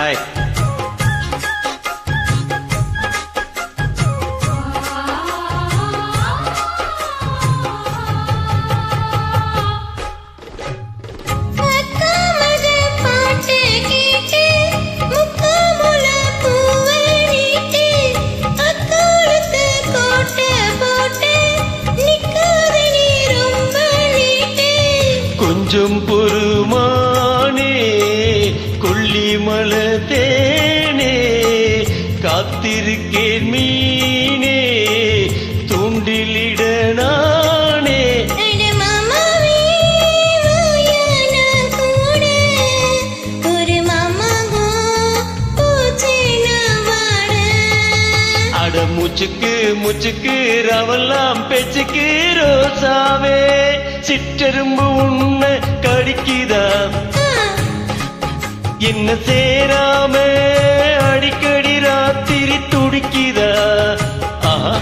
பாய். கொஞ்சம் பொறுமானே கொல்லிமலை தேனே காத்திருக்கேன் மீனே தூண்டிலிட நானே. அட மூச்சுக்கு மூச்சுக்கு ரவெல்லாம் பேச்சுக்கு ரோசாவே சிற்றெரும்பு உன்னை கடிக்குதா என்ன சேராம அடிக்கடி ராத்திரி துடிக்குதா. ஆஹா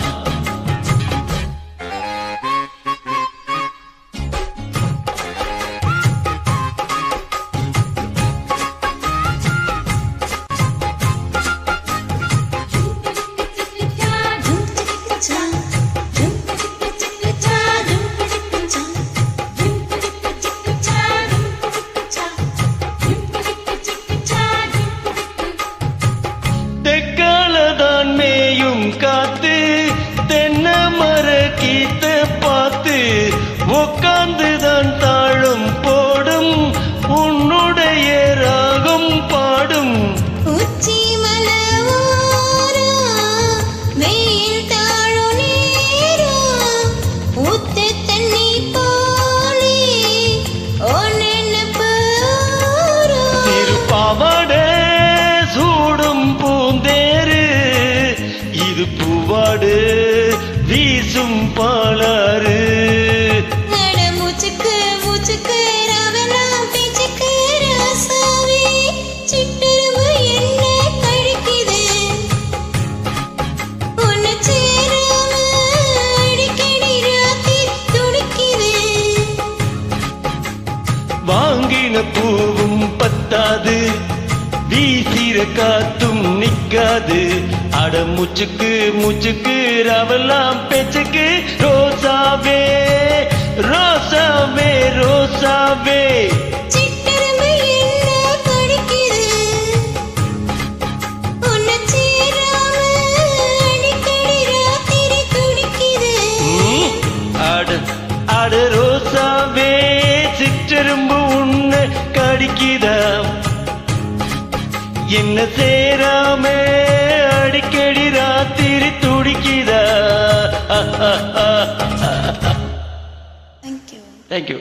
காத்து தென்னை மர கீத்த பார்த்து உக்காந்துதான் தாழும் போடும் உன்னுடைய ராகம் பாடும். உச்சி மலவோரோ வெயில் தாழும் நீரோ ஊத்து தண்ணி போலே ஒன்னெனப்பு திருப்பாவாட சூடும் பூந்தேரு இது பூவாடு வீசும் பாலாறு. மூச்சுக்கு மூச்சுக்கு ராவெல்லாம் பேச்சுக்கு ராசாவே சிட்டெரும்பு என்ன கழிக்குது உன்னை சேராம அடிக்கடி ராத்தி துடிக்குது. வாங்கின பூவும் பத்தாது வீசிற காத்தும் நிக்காது. அட மூச்சுக்கு மூச்சுக்கு ரவெல்லாம் பேச்சுக்கு ரோசாவே ரோசாவே ரோசாவே சிட்டெரும்பு என்ன கடிக்குது உன்னை சேராம அடிக்கடி ராத்திரி துடிக்குது. அட அட ரோசாவே சிற்றெரும்பு உன்னை கடிக்குதா என்ன சேராம அடிக்கடி ராத்திரி துடிக்குதா. Thank you. Thank you.